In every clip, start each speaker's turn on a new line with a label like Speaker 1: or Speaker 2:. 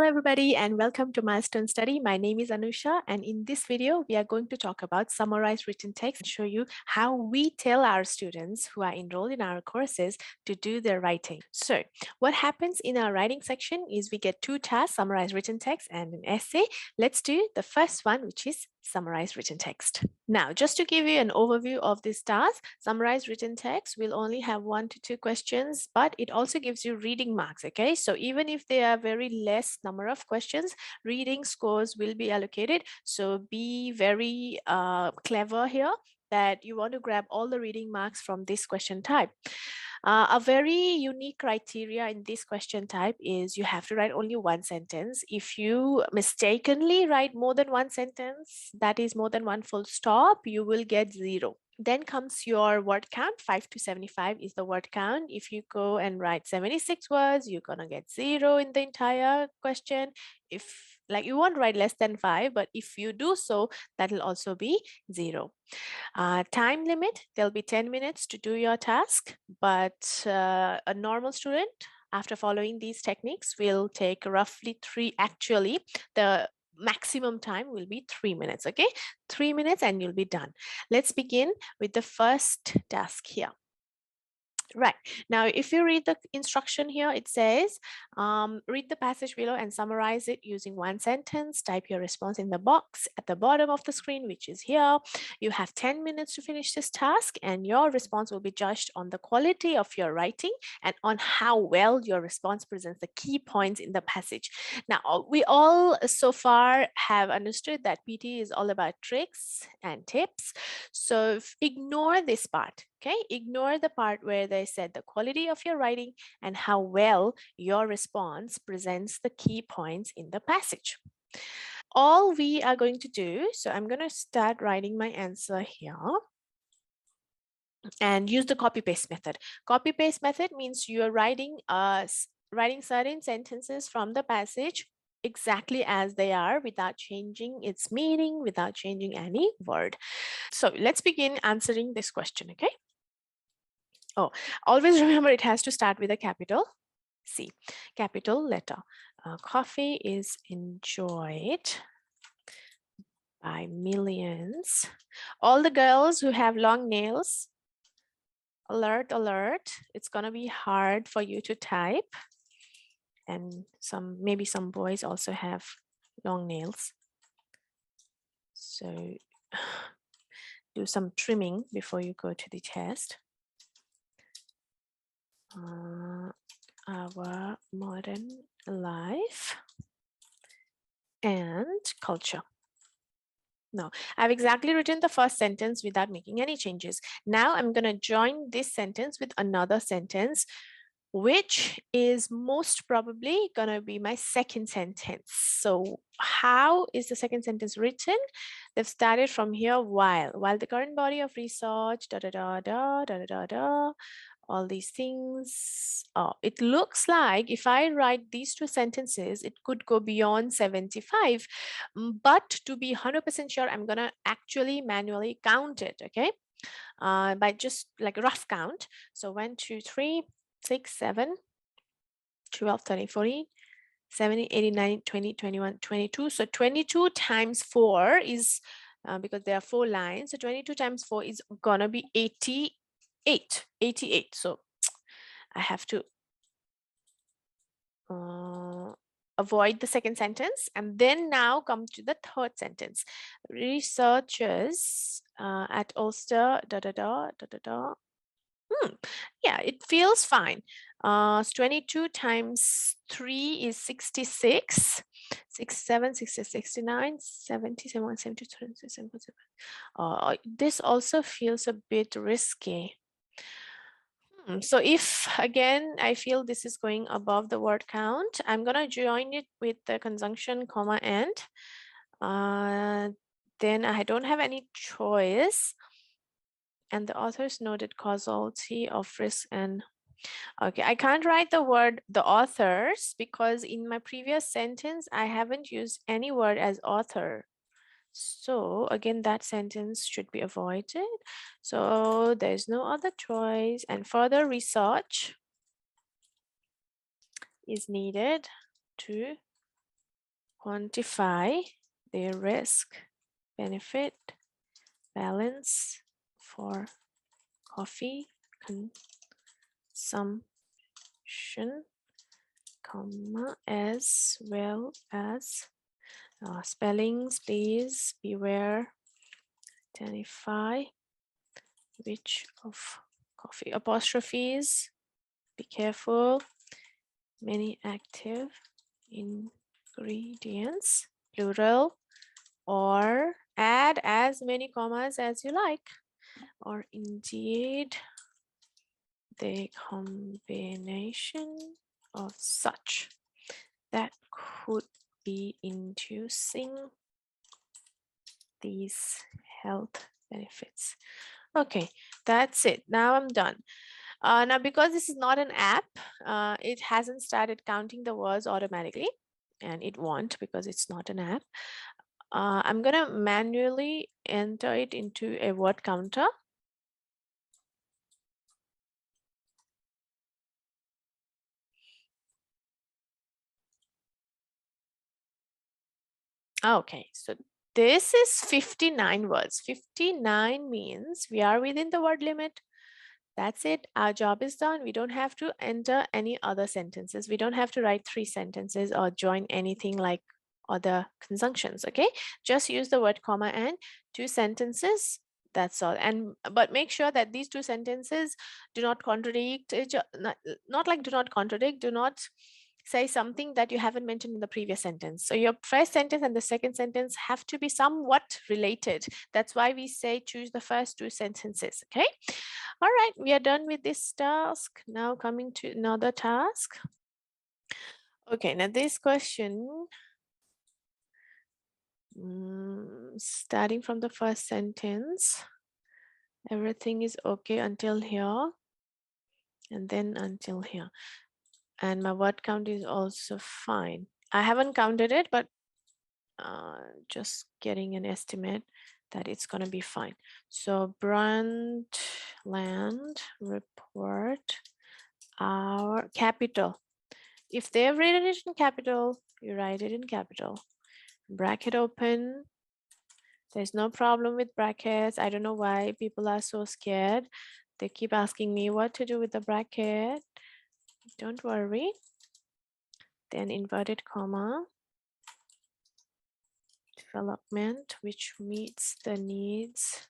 Speaker 1: Hello everybody and welcome to Milestone Study. My name is Anusha and in this video we are going to talk about summarized written text and show you how we tell our students who are enrolled in our courses to do their writing. So what happens in our writing section is we get two tasks, summarized written text and an essay. Let's do the first one, which is summarized written text. Now, just to give you an overview of this task, summarized written text will only have 1 to 2 questions, but it also gives you reading marks, okay? So even if there are very less number of questions, reading scores will be allocated. So be very clever here that you want to grab all the reading marks from this question type. A very unique criteria in this question type is you have to write only one sentence. If you mistakenly write more than one sentence, that is more than one full stop, you will get 0. Then comes your word count. 5 to 75 is the word count. If you go and write 76 words, you're gonna get 0 in the entire question. If like you won't write less than 5, but if you do so, that'll also be 0. Time limit, there'll be 10 minutes to do your task, but a normal student, after following these techniques, will take roughly 3, actually, the maximum time will be 3 minutes, okay? 3 minutes and you'll be done. Let's begin with the first task here. Right. Now, if you read the instruction here, it says, read the passage below and summarize it using one sentence. Type your response in the box at the bottom of the screen, which is here. You have 10 minutes to finish this task, and your response will be judged on the quality of your writing and on how well your response presents the key points in the passage. Now, we all so far have understood that PT is all about tricks and tips. So ignore this part. Okay, ignore the part where they said the quality of your writing and how well your response presents the key points in the passage. All we are going to do, so I'm going to start writing my answer here and use the copy paste method. Copy paste method means you're writing certain sentences from the passage exactly as they are without changing its meaning, without changing any word. So let's begin answering this question, okay? Oh, always remember it has to start with a capital C, capital letter. Coffee is enjoyed by millions. All the girls who have long nails, alert, alert. It's gonna be hard for you to type. And maybe some boys also have long nails. So do some trimming before you go to the test. Our modern life and culture. No, I've exactly written the first sentence without making any changes. Now I'm going to join this sentence with another sentence, which is most probably going to be my second sentence. So how is the second sentence written? They've started from here, while the current body of research, da da da da da da da, all these things. Oh, it looks like if I write these two sentences, it could go beyond 75. But to be 100% sure, I'm going to actually manually count it, okay? By just like a rough count. So 1, 2, 3, 6, 7, 12, 13, 14, 17, 18, 19, 20, 21, 22. So 22 times 4 is, because there are 4 lines, so 22 times 4 is going to be 88. So I have to avoid the second sentence and then now come to the third sentence. Researchers at Ulster, da da da da da da. Yeah, it feels fine. 22 times 3 is 66. 67, 60, 69, 70, 71, 72, 77. This also feels a bit risky. So if again I feel this is going above the word count, I'm gonna join it with the conjunction comma and. Then I don't have any choice. And the authors noted causality of risk and okay, I can't write the word the authors because in my previous sentence I haven't used any word as author. So again, that sentence should be avoided. So there's no other choice and further research is needed to quantify the risk benefit balance for coffee consumption, comma, as well as spellings, please beware. Identify which of coffee apostrophes, be careful. Many active ingredients, plural, or add as many commas as you like, or indeed the combination of such that could be inducing these health benefits. Okay, that's it. Now I'm done. Now, because this is not an app, it hasn't started counting the words automatically, and it won't because it's not an app. I'm going to manually enter it into a word counter. Okay, so this is 59 words. 59 means we are within the word limit. That's it. Our job is done. We don't have to enter any other sentences. We don't have to write 3 sentences or join anything like other conjunctions. Okay, just use the word comma and 2 sentences. That's all. And but make sure that these 2 sentences do not contradict, not like do not contradict, do not say something that you haven't mentioned in the previous sentence. So your first sentence and the second sentence have to be somewhat related. That's why we say choose the first 2 sentences. Okay. All right, we are done with this task. Now coming to another task. Okay, now this question, starting from the first sentence, everything is okay until here, and then until here. And my word count is also fine. I haven't counted it, but just getting an estimate that it's going to be fine. So Brundtland report, our capital. If they've written it in capital, you write it in capital. Bracket open. There's no problem with brackets. I don't know why people are so scared. They keep asking me what to do with the bracket. Don't worry. Then inverted comma. Development which meets the needs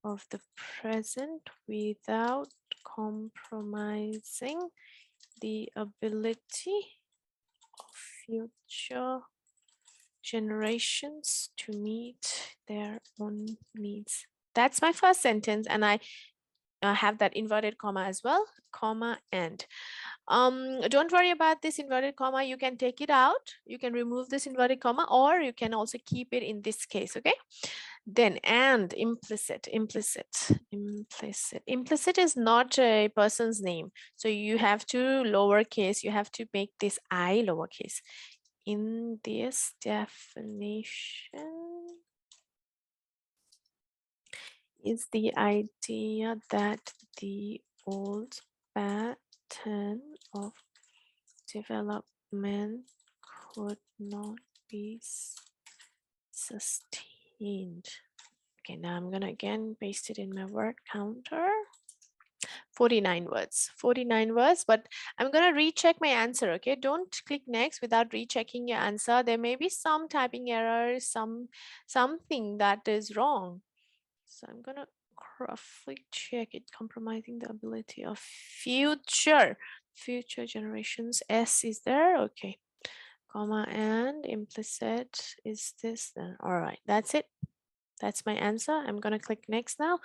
Speaker 1: of the present without compromising the ability of future generations to meet their own needs. That's my first sentence, and I have that inverted comma as well, comma and. Don't worry about this inverted comma. You can take it out. You can remove this inverted comma, or you can also keep it in this case, okay? Then and implicit. Implicit is not a person's name. So you have to lowercase, you have to make this I lowercase. In this definition is the idea that the old pattern of development could not be sustained. Okay, now I'm gonna again paste it in my word counter. 49 words, 49 words, but I'm gonna recheck my answer, okay? Don't click next without rechecking your answer. There may be some typing errors, something that is wrong. So I'm gonna roughly check it, compromising the ability of future generations. S is there, okay. Comma and implicit is this then. All right, that's it. That's my answer. I'm gonna click next now,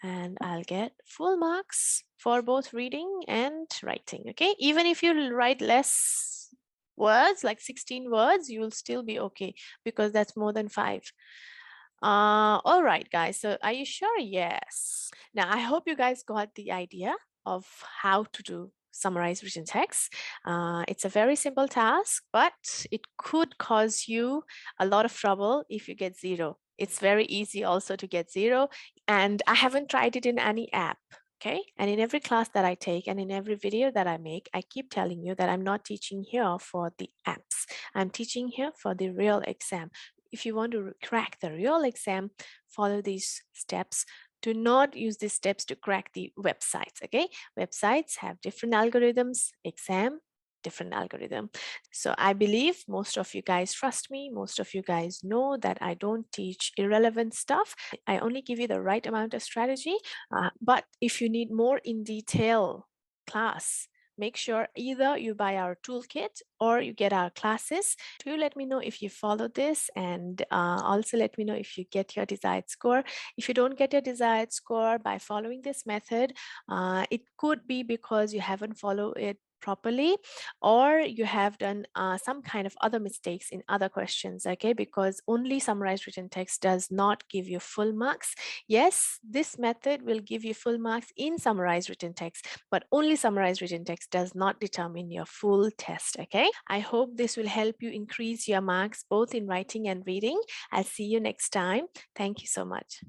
Speaker 1: and I'll get full marks for both reading and writing, okay? Even if you write less words, like 16 words, you will still be okay because that's more than 5. All right, guys, so are you sure? Yes. Now, I hope you guys got the idea of how to do summarize written text. It's a very simple task, but it could cause you a lot of trouble if you get 0. It's very easy also to get 0, and I haven't tried it in any app. Okay, and in every class that I take and in every video that I make, I keep telling you that I'm not teaching here for the apps. I'm teaching here for the real exam. If you want to crack the real exam, follow these steps. Do not use these steps to crack the websites. Okay, websites have different algorithms, exam different algorithm. So I believe most of you guys trust me. Most of you guys know that I don't teach irrelevant stuff. I only give you the right amount of strategy. But if you need more in detail class, make sure either you buy our toolkit or you get our classes. Do let me know if you follow this, and also let me know if you get your desired score. If you don't get your desired score by following this method, it could be because you haven't followed it properly, or you have done some kind of other mistakes in other questions. Okay, because only summarized written text does not give you full marks. Yes, this method will give you full marks in summarized written text, but only summarized written text does not determine your full test. Okay, I hope this will help you increase your marks both in writing and reading. I'll see you next time. Thank you so much.